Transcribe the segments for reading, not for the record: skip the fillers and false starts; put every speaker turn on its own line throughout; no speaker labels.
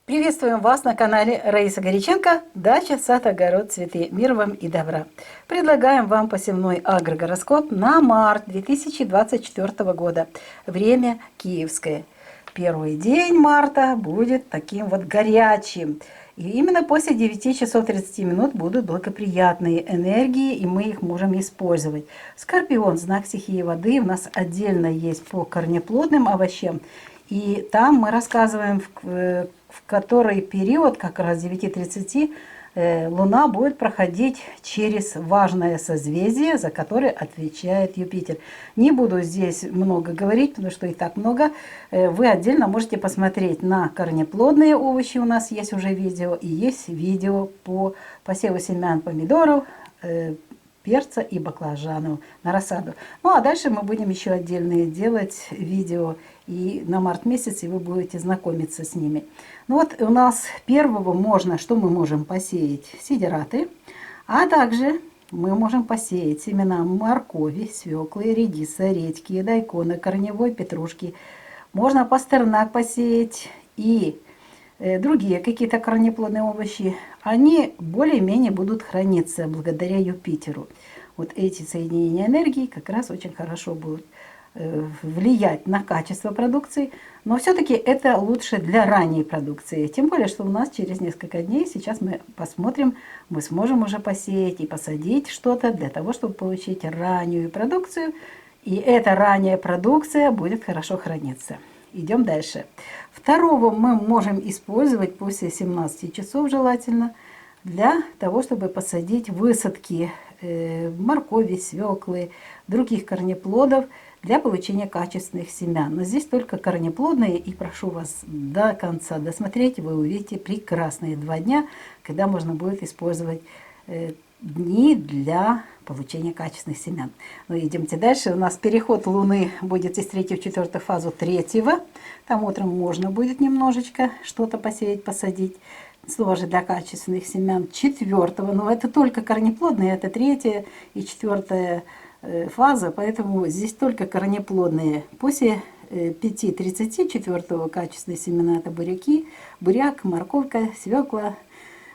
Приветствуем вас на канале Раиса Горяченко «Дача, сад, огород, цветы». Мир вам и добра. Предлагаем вам посевной агрогороскоп на март 2024 года. Время киевское. Первый день марта будет таким вот горячим. И именно после 9 часов 30 минут будут благоприятные энергии, и мы их можем использовать. Скорпион, знак стихии воды, у нас отдельно есть по корнеплодным овощам. И там мы рассказываем, в который период, как раз 9:30, Луна будет проходить через важное созвездие, за которое отвечает Юпитер. Не буду здесь много говорить, потому что и так много. Вы отдельно можете посмотреть на корнеплодные овощи. У нас есть уже видео, и есть видео по посеву семян помидоров, перца и баклажанов на рассаду. Ну а дальше мы будем еще отдельные делать видео, и на март месяц вы будете знакомиться с ними. Ну вот у нас первого что мы можем посеять? Сидираты, а также мы можем посеять семена моркови, свеклы, редиса, редьки, дайкона, корневой петрушки. Можно пастернак посеять и другие какие-то корнеплодные овощи. Они более-менее будут храниться благодаря Юпитеру. Вот эти соединения энергии как раз очень хорошо будут влиять на качество продукции, но все-таки это лучше для ранней продукции. Тем более, что у нас через несколько дней, сейчас мы посмотрим, мы сможем уже посеять и посадить что-то для того, чтобы получить раннюю продукцию, и эта ранняя продукция будет хорошо храниться. Идем дальше. Второго мы можем использовать после 17 часов желательно для того, чтобы посадить высадки моркови, свеклы, других корнеплодов для получения качественных семян. Но здесь только корнеплодные, и прошу вас до конца досмотреть, вы увидите прекрасные 2 дня, когда можно будет использовать дни для получения качественных семян. Ну, идемте дальше. У нас переход Луны будет из 3 в 4 фазу 3-го. Там утром можно будет немножечко что-то посеять, посадить. Снова же для качественных семян 4-го. Но это только корнеплодные, это 3-я и 4-я фаза, поэтому здесь только корнеплодные. После 5:30 4-го качественные семена — это буряк, морковка, свекла.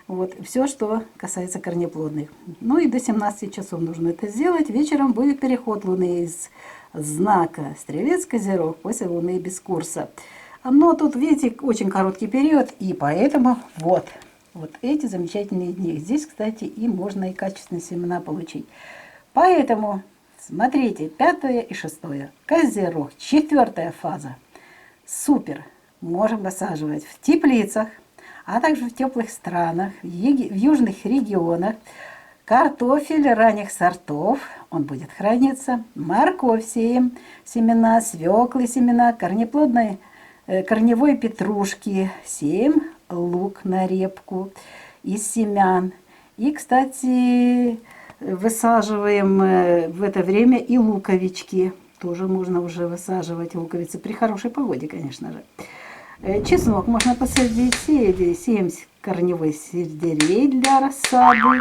Вот, все, что касается корнеплодных. Ну и до 17 часов нужно это сделать. Вечером будет переход Луны из знака Стрелец Козерог после Луны без курса. Но тут, видите, очень короткий период, и поэтому вот эти замечательные дни. Здесь, кстати, и можно и качественные семена получить. Поэтому смотрите, 5 и 6. Козерог, 4-я фаза. Супер! Можем высаживать в теплицах, а также в теплых странах, в южных регионах. Картофель ранних сортов, он будет храниться. Морковь сеем, семена, свеклы семена, корневой петрушки сеем, лук на репку из семян. И, кстати, высаживаем в это время и луковички. Тоже можно уже высаживать луковицы при хорошей погоде, конечно же. Чеснок можно посадить, сеем корневой сельдерей для рассады,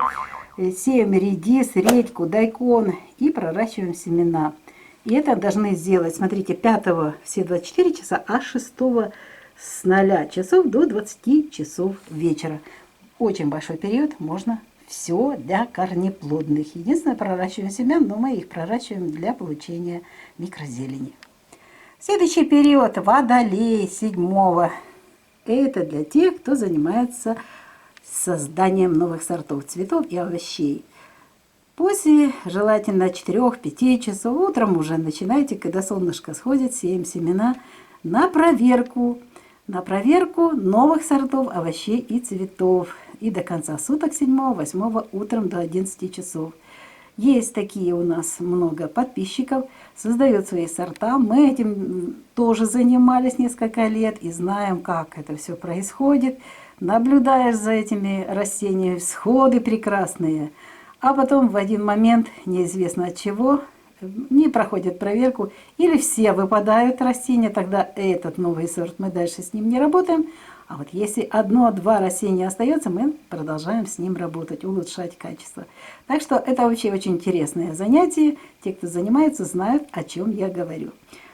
сеем редис, редьку, дайкон и проращиваем семена. И это должны сделать, смотрите, 5-го все 24 часа, а 6-го с 0 часов до 20 часов вечера. Очень большой период, можно все для корнеплодных. Единственное, проращиваем семян, но мы их проращиваем для получения микрозелени. Следующий период Водолей 7-го. Это для тех, кто занимается созданием новых сортов цветов и овощей. После, желательно 4-5 часов утром уже начинайте, когда солнышко сходит, сеем семена на проверку новых сортов овощей и цветов. И до конца суток 7-го, 8-го утром до 11 часов. Есть такие у нас много подписчиков, создают свои сорта. Мы этим тоже занимались несколько лет и знаем, как это все происходит. Наблюдаешь за этими растениями, всходы прекрасные. А потом в один момент, неизвестно от чего, не проходят проверку. Или все выпадают растения, тогда этот новый сорт мы дальше с ним не работаем. А вот если 1-2 растения остается, мы продолжаем с ним работать, улучшать качество. Так что это вообще очень интересное занятие. Те, кто занимается, знают, о чем я говорю.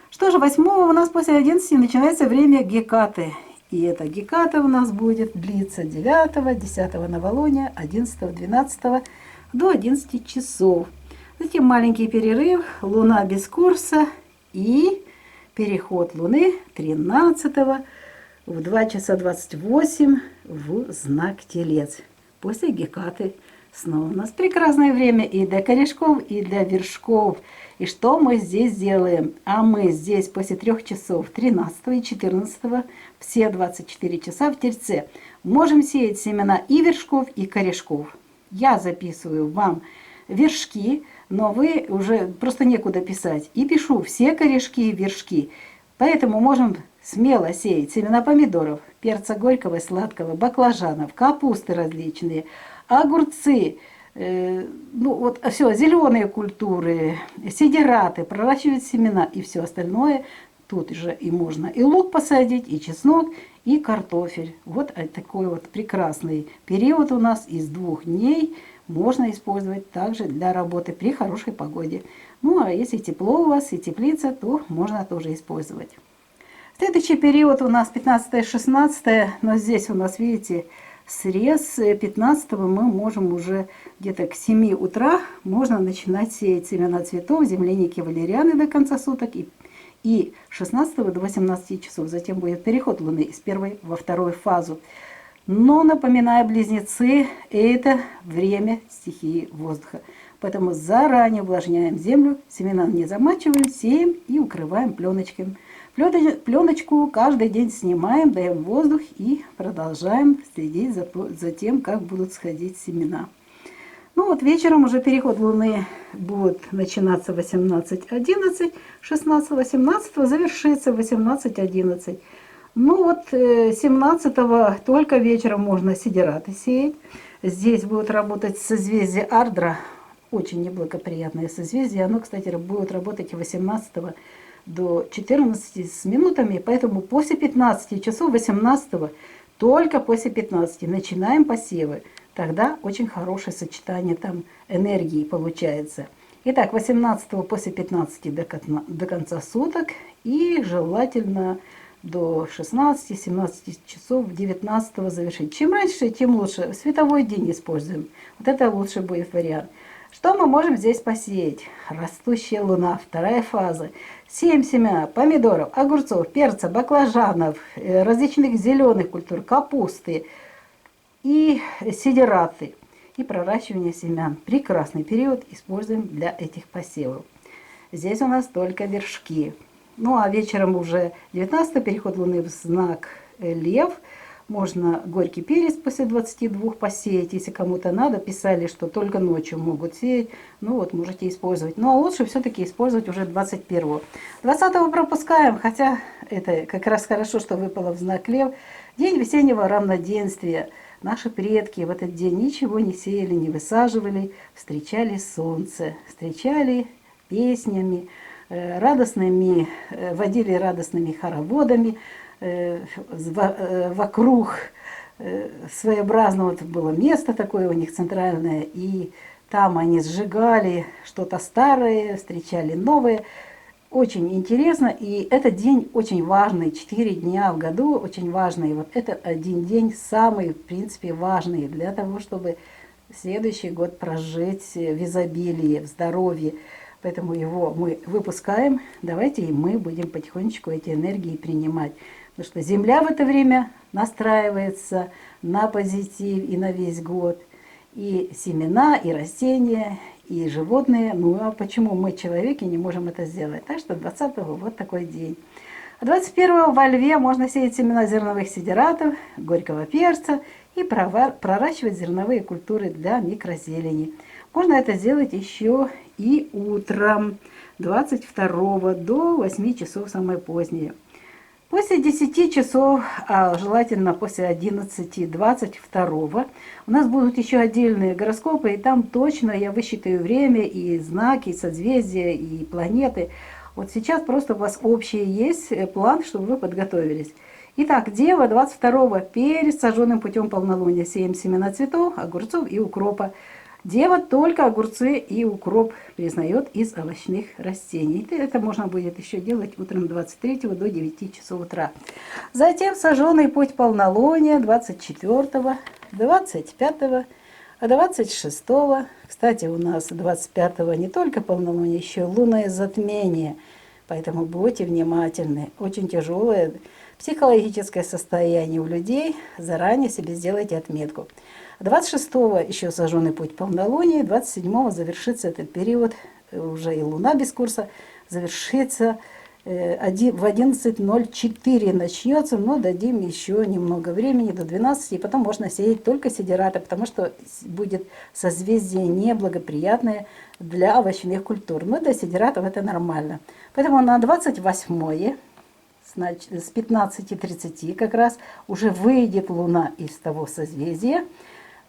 Что же, 8-го у нас после 11 начинается время Гекаты. И эта геката у нас будет длиться 9, 10 новолуния, 11, 12 до 11 часов. Затем маленький перерыв, луна без курса и переход луны 13 в 2 часа 28 в знак Телец. После гекаты снова у нас прекрасное время и для корешков, и для вершков. И что мы здесь делаем? А мы здесь после 3 часов 13 и 14 все 24 часа в Тельце можем сеять семена и вершков, и корешков. Я записываю вам вершки, но вы уже просто некуда писать. И пишу все корешки и вершки. Поэтому можем смело сеять семена помидоров, перца горького и сладкого, баклажанов, капусты различные, огурцы, ну вот все, зеленые культуры, сидираты, проращивать семена и все остальное. Тут же и можно и лук посадить, и чеснок, и картофель. Вот такой вот прекрасный период у нас из 2 дней. Можно использовать также для работы при хорошей погоде. Ну а если тепло у вас и теплица, то можно тоже использовать. Следующий период у нас 15-16, но здесь у нас, видите, срез 15 мы можем уже где-то к 7 утра можно начинать сеять семена цветов, земляники, валерианы до конца суток и 16 до 18 часов. Затем будет переход Луны из первой во вторую фазу. Но, напоминаю, близнецы, это время стихии воздуха. Поэтому заранее увлажняем землю, семена не замачиваем, сеем и укрываем пленочкой. Пленочку каждый день снимаем, даем воздух и продолжаем следить за тем, как будут сходить семена. Ну вот вечером уже переход Луны будет начинаться 18-11, 16-18 завершится 18-11. Ну вот 17-го только вечером можно сидираты сеять. Здесь будет работать созвездие Ардра, очень неблагоприятное созвездие. Оно, кстати, будет работать и 18 до 14 с минутами, поэтому после 15 часов 18 только после 15 начинаем посевы. Тогда очень хорошее сочетание там энергии получается. Итак, 18 после 15 до конца суток и желательно до 16-17 часов 19 завершить. Чем раньше, тем лучше. Световой день используем. Вот это лучший будет вариант. Что мы можем здесь посеять? Растущая луна, вторая фаза. Сеем семена помидоров, огурцов, перца, баклажанов, различных зеленых культур, капусты и сидираты. И проращивание семян. Прекрасный период используем для этих посевов. Здесь у нас только вершки. Ну а вечером уже 19 переход Луны в знак Лев. Можно горький перец после 22 посеять, если кому-то надо. Писали, что только ночью могут сеять. Ну вот, можете использовать. Но лучше все-таки использовать уже 21-го. 20-го пропускаем, хотя это как раз хорошо, что выпало в знак Лев. День весеннего равноденствия. Наши предки в этот день ничего не сеяли, не высаживали. Встречали солнце, встречали песнями, радостными, водили радостными хороводами. Вокруг своеобразного было место такое у них центральное, и там они сжигали что-то старое, встречали новое. Очень интересно, и этот день очень важный, 4 дня в году очень важный. Вот этот один день самый, в принципе, важный для того, чтобы следующий год прожить в изобилии, в здоровье. Поэтому его мы выпускаем. Давайте и мы будем потихонечку эти энергии принимать. Потому что Земля в это время настраивается на позитив и на весь год. И семена, и растения, и животные. Ну а почему мы, человеки, не можем это сделать? Так что 20-го вот такой день. А 21-го во Льве можно сеять семена зерновых сидиратов, горького перца и проращивать зерновые культуры для микрозелени. Можно это сделать еще и утром 22 до 8 часов самое позднее. После 10 часов, а желательно после 11-22, у нас будут еще отдельные гороскопы, и там точно я высчитаю время, и знаки, и созвездия, и планеты. Вот сейчас просто у вас общий есть план, чтобы вы подготовились. Итак, Дева 22 перед сожженным путем полнолуния сеем семена цветов, огурцов и укропа. Дева только огурцы и укроп признает из овощных растений. Это можно будет еще делать утром 23 до 9 часов утра. Затем сожженный путь полнолуния 24, 25, 26. Кстати, у нас 25 не только полнолуние, еще лунное затмение. Поэтому будьте внимательны. Очень тяжелое психологическое состояние у людей. Заранее себе сделайте отметку. 26-го еще сожженный путь полнолуния, 27-го завершится этот период, уже и луна без курса, завершится в 11:04 начнется, но дадим еще немного времени, до 12, и потом можно сеять только сидераты, потому что будет созвездие неблагоприятное для овощных культур. Но для сидератов это нормально. Поэтому на 28-е, с 15:30 как раз, уже выйдет луна из того созвездия.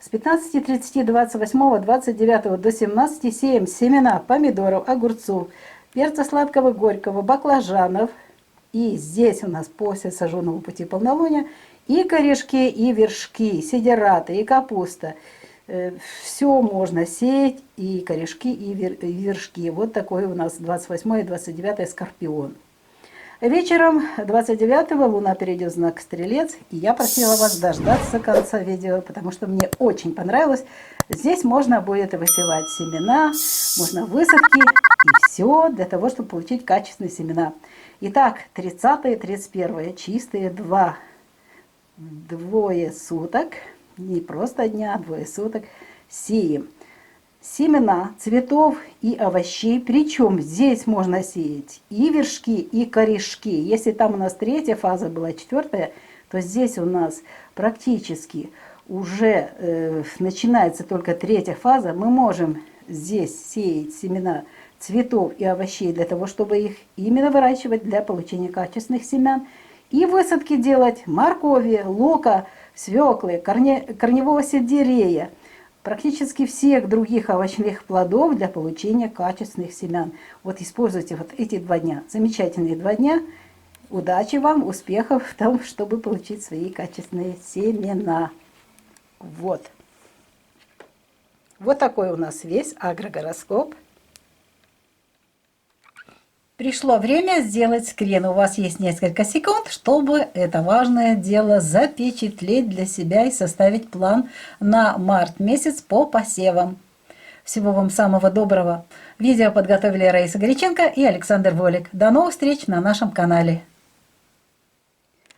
С 15:30, 28, 29 до 17 сеем семена помидоров, огурцов, перца сладкого, горького, баклажанов. И здесь у нас после сожженного пути полнолуния и корешки, и вершки, сидераты, и капуста. Все можно сеять, и корешки, и вершки. Вот такой у нас 28 и 29 скорпион. Вечером 29-го луна перейдет в знак Стрелец, и я просила вас дождаться конца видео, потому что мне очень понравилось. Здесь можно будет высевать семена, можно высадки, и все для того, чтобы получить качественные семена. Итак, 30 и 31 чистые двое суток, не просто дня, а двое суток, сеем семена цветов и овощей, причем здесь можно сеять и вершки, и корешки. Если там у нас третья фаза была, четвертая, то здесь у нас практически уже начинается только третья фаза. Мы можем здесь сеять семена цветов и овощей для того, чтобы их именно выращивать для получения качественных семян. И высадки делать моркови, лука, свеклы, корневого сельдерея, практически всех других овощных плодов для получения качественных семян. Вот используйте вот эти 2 дня. Замечательные 2 дня. Удачи вам, успехов в том, чтобы получить свои качественные семена. Вот. Вот такой у нас весь агрогороскоп. Пришло время сделать скрин. У вас есть несколько секунд, чтобы это важное дело запечатлеть для себя и составить план на март месяц по посевам. Всего вам самого доброго. Видео подготовили Раиса Горяченко и Александр Волик. До новых встреч на нашем канале.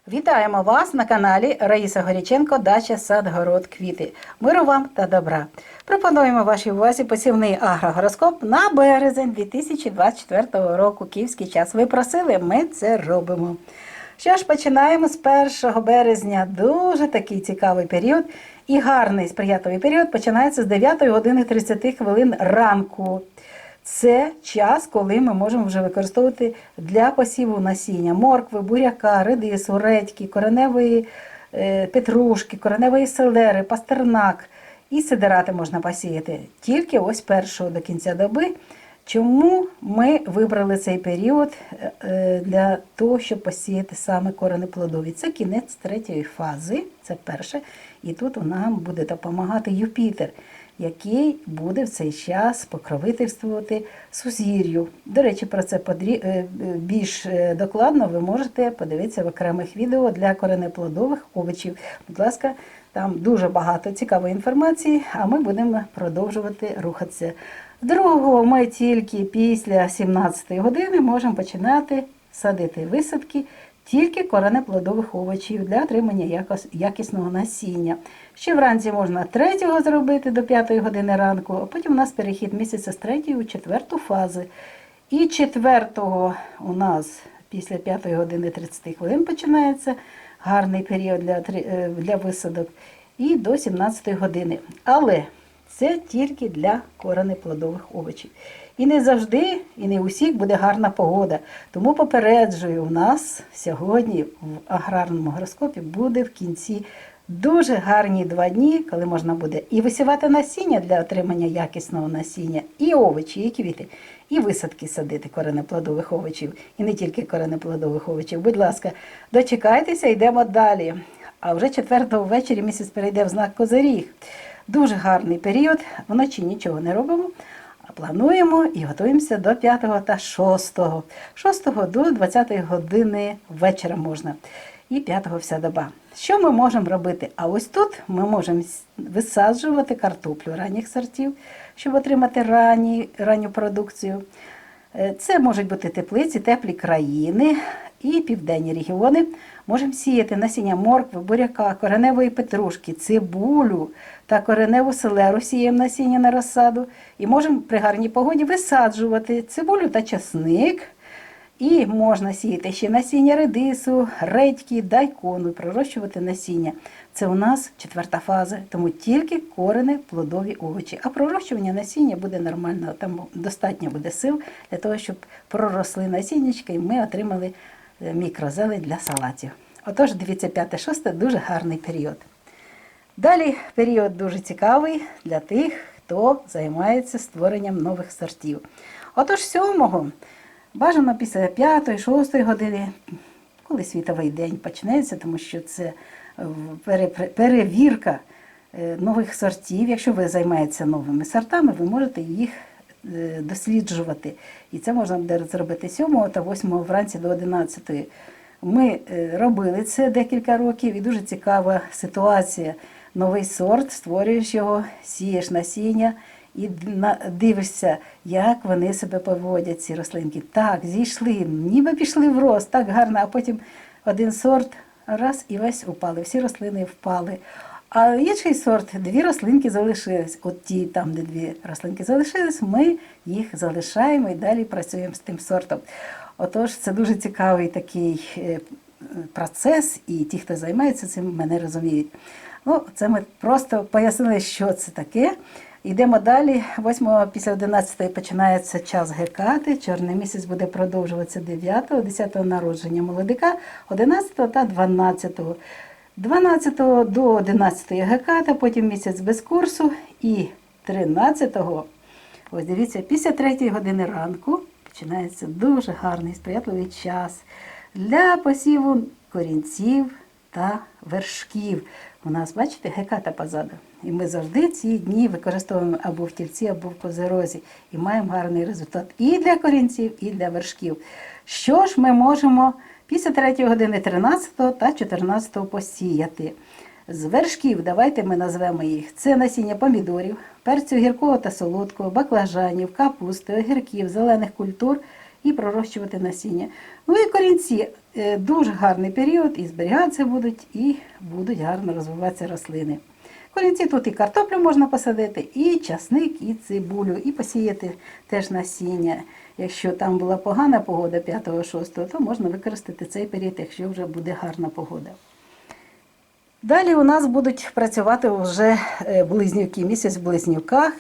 Вітаємо вас на каналі Раїса Горяченко «Дача, сад, город, квіти». Миру вам та добра. Пропонуємо вашій увазі посівний агрогороскоп на березень 2024 року. Київський час. Ви просили, ми це робимо. Що ж, починаємо з 1 березня. Дуже такий цікавий період і гарний сприятливий період починається з 9 години 30 хвилин ранку. Це час, коли ми можемо вже використовувати для посіву насіння моркви, буряка, редису, редьки, кореневої петрушки, кореневої селери, пастернак і сидерати можна посіяти тільки ось 1 до кінця доби. Чому ми вибрали цей період для того, щоб посіяти саме коренеплодові? Це кінець 3-ї фази, це перше. І тут нам буде допомагати Юпітер, який буде в цей час покровительствувати сузір'ю. До речі, про це більш докладно ви можете подивитися в окремих відео для коренеплодових овочів. Будь ласка, там дуже багато цікавої інформації, а ми будемо продовжувати рухатися. Другого ми тільки після 17 години можемо починати садити висадки тільки коренеплодових овочів для отримання якісного насіння. Ще вранці можна 3-го зробити до 5 години ранку, а потім у нас перехід місяця з 3-ї у 4-ту фазу. І 4-го у нас після 5 години 30 хвилин починається гарний період для висадок і до 17 години. Але це тільки для коренеплодових овочів. І не завжди, і не у всіх буде гарна погода. Тому попереджую, у нас сьогодні в аграрному гороскопі буде в кінці дуже гарні 2 дні, коли можна буде і висівати насіння для отримання якісного насіння, і овочі, і квіти, і висадки садити коренеплодових овочів, і не тільки коренеплодових овочів. Будь ласка, дочекайтеся, йдемо далі. А вже 4-го ввечері місяць перейде в знак Козиріг. Дуже гарний період, вночі нічого не робимо, а плануємо і готуємося до 5 та 6. 6 до 20 години вечора можна. І 5 вся доба. Що ми можемо робити? А ось тут ми можемо висаджувати картоплю ранніх сортів, щоб отримати ранню продукцію. Це можуть бути теплиці, теплі країни і південні регіони. Можемо сіяти насіння моркви, буряка, кореневої петрушки, цибулю та кореневу селеру сіємо насіння на розсаду. І можемо при гарній погоді висаджувати цибулю та часник. І можна сіяти ще насіння редису, редьки, дайкону, пророщувати насіння. Це у нас 4 фаза, тому тільки корені, плодові овочі. А пророщування насіння буде нормально, там достатньо буде сил для того, щоб проросли насіннячка і ми отримали мікрозелень для салатів. Отож, дивіться, 5-6 дуже гарний період. Далі період дуже цікавий для тих, хто займається створенням нових сортів. Отож, 7-го бажано після 5-6 години, коли світовий день почнеться, тому що це перевірка нових сортів. Якщо ви займаєтеся новими сортами, ви можете їх досліджувати. І це можна буде зробити 7 та 8 вранці до 11. Ми робили це декілька років і дуже цікава ситуація. Новий сорт, створюєш його, сієш насіння і дивишся, як вони себе поводять, ці рослинки. Так, зійшли, ніби пішли в рост, так гарно, а потім один сорт, раз і весь упали, всі рослини впали. А інший сорт, 2 рослинки залишились. От ті, там, де 2 рослинки залишились, ми їх залишаємо і далі працюємо з тим сортом. Отож, це дуже цікавий такий процес, і ті, хто займається цим, мене розуміють. Ну, це ми просто пояснили, що це таке. Йдемо далі. 8-го після 11-ї починається час Гекати. Чорний місяць буде продовжуватися 9-го, 10-го народження молодика, 11-го та 12-го. 12-го до 11-ї Геката, потім місяць без курсу. І 13-го, ось дивіться, після 3-ї години ранку починається дуже гарний, сприятливий час для посіву корінців та вершків. У нас, бачите, Геката позаду. І ми завжди ці дні використовуємо або в тільці, або в козирозі. І маємо гарний результат і для корінців, і для вершків. Що ж ми можемо після 3 години 13 та 14 посіяти? З вершків, давайте ми назвемо їх. Це насіння помідорів, перцю гіркого та солодкого, баклажанів, капусти, огірків, зелених культур і пророщувати насіння. Ну і корінці. Дуже гарний період, і зберігатися будуть, і будуть гарно розвиватися рослини. Корінці тут і картоплю можна посадити, і часник, і цибулю, і посіяти теж насіння. Якщо там була погана погода 5-6, то можна використати цей період, якщо вже буде гарна погода. Далі у нас будуть працювати вже близнюки, місяць в близнюках.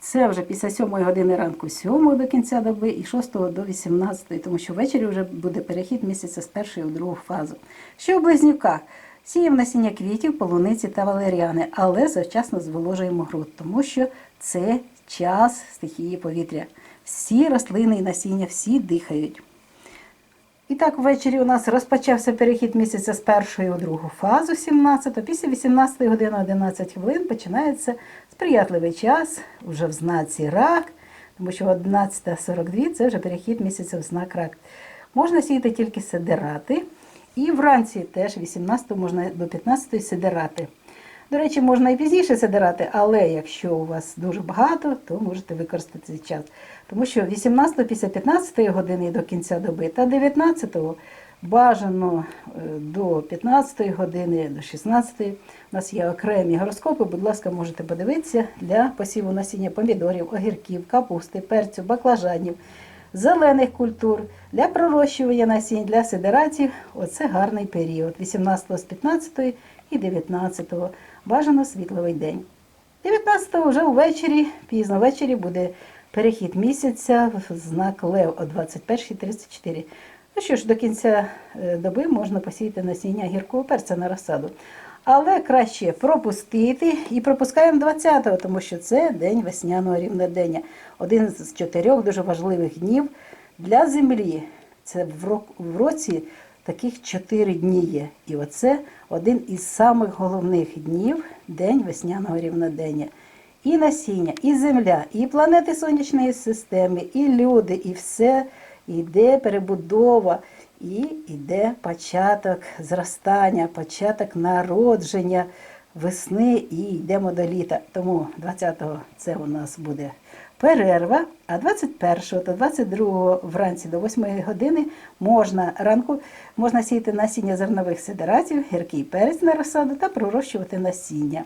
Це вже після 7 години ранку 7 до кінця доби і 6 до 18, тому що ввечері вже буде перехід місяця з 1-ї в 2 фазу. Що в близнюках? Сіємо насіння квітів, полуниці та валеріани, але завчасно зволожуємо ґрунт, тому що це час стихії повітря. Всі рослини і насіння, всі дихають. І так, ввечері у нас розпочався перехід місяця з 1-ї у 2 фазу, 17-го. Після 18 години 11 хвилин починається сприятливий час, вже в знаці рак, тому що 11:42 це вже перехід місяця в знак рак. Можна сіяти тільки сидирати, і вранці теж 18 можна до 15 сидирати. До речі, можна і пізніше сидирати, але якщо у вас дуже багато, то можете використати цей час. Тому що 18 після 15 години до кінця доби та 19 бажано до 15 години, до 16. У нас є окремі гороскопи, будь ласка, можете подивитися для посіву насіння помідорів, огірків, капусти, перцю, баклажанів, зелених культур, для пророщування насінь, для сидирації. Оце гарний період. 18 з 15 і 19. Бажано світловий день. 19 вже ввечері, пізно ввечері буде перехід місяця в знак Лев о 21:34. Ну що ж, до кінця доби можна посіяти насіння гіркого перця на розсаду. Але краще пропустити, і пропускаємо 20-го, тому що це день весняного рівнодення. Один з 4 дуже важливих днів для землі. Це в році таких 4 дні є. І оце один із самих головних днів – День весняного рівнодення. І насіння, і земля, і планети Сонячної системи, і люди, і все йде перебудова, і йде початок зростання, початок народження весни і йдемо до літа. Тому 20-го це у нас буде перерва, а 21-го та 22-го вранці до 8 години можна сіяти насіння зернових сидератів, гіркий перець на розсаду та пророщувати насіння.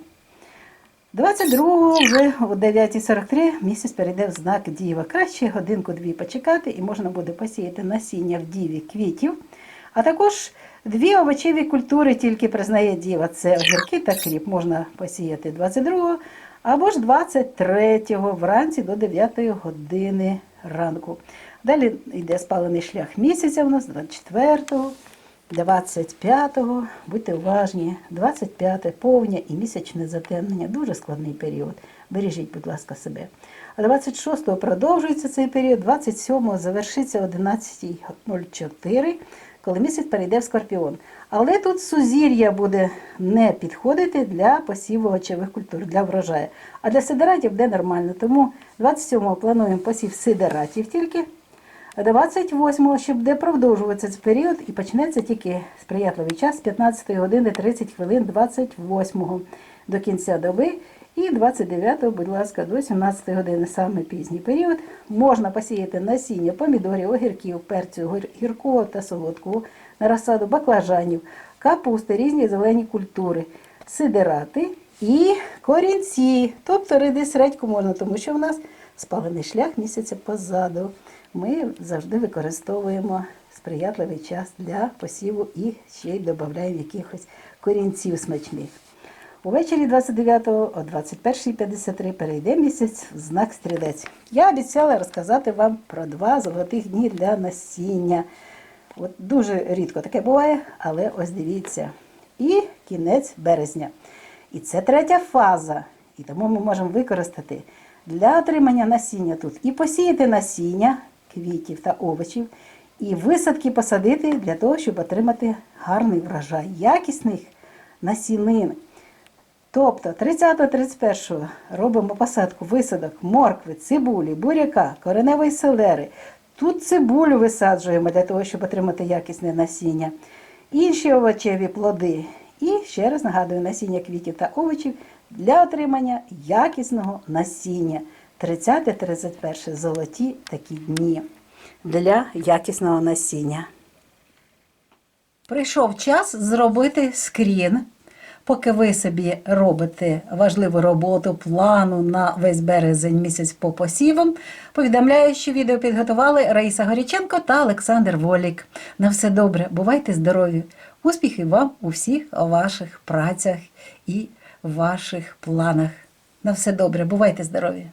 22-го вже о 9:43 місяць перейде в знак Діва. Краще годинку-дві почекати і можна буде посіяти насіння в Діві квітів. А також 2 овочеві культури тільки признає Діва. Це огірки та кріп. Можна посіяти 22-го або ж 23-го вранці до 9 години ранку. Далі йде спалений шлях місяця у нас 24-го. 25-го, будьте уважні, 25-те повня і місячне затемнення. Дуже складний період. Бережіть, будь ласка, себе. А 26-го продовжується цей період, 27-го завершиться о 11:04, коли місяць перейде в Скорпіон. Але тут сузір'я буде не підходити для посіву овочевих культур, для врожаю. А для сидератів буде нормально. Тому 27-го плануємо посів сидератів тільки. 28-го, щоб буде продовжуватися цей період, і почнеться тільки сприятливий час з 15 години 30 хвилин 28-го до кінця доби, і 29-го, будь ласка, до 17 години, саме пізній період. Можна посіяти насіння помідорів, огірків, перцю, гіркого та солодкого, на розсаду баклажанів, капусти, різні зелені культури, сидерати і корінці, тобто редис, редьку можна, тому що в нас спалений шлях місяця позаду. Ми завжди використовуємо сприятливий час для посіву і ще й додаємо якихось корінців смачних. Увечері 29-го о 21:53 перейде місяць в знак Стрілець. Я обіцяла розказати вам про 2 золотих дні для насіння. От дуже рідко таке буває, але ось дивіться. І кінець березня. І це 3-я фаза. І тому ми можемо використати для отримання насіння тут і посіяти насіння квітів та овочів, і висадки посадити для того, щоб отримати гарний врожай, якісних насінин. Тобто 30-31 робимо посадку висадок моркви, цибулі, буряка, кореневої селери. Тут цибулю висаджуємо для того, щоб отримати якісне насіння. Інші овочеві плоди. І ще раз нагадую, насіння квітів та овочів для отримання якісного насіння. 30-31 золоті такі дні для якісного насіння. Прийшов час зробити скрін. Поки ви собі робите важливу роботу плану на весь березень місяць по посівам, повідомляю, що відео підготували Раїса Горіченко та Олександр Волік. На все добре, бувайте здорові! Успіхів вам у всіх ваших працях і ваших планах. На все добре, бувайте здорові!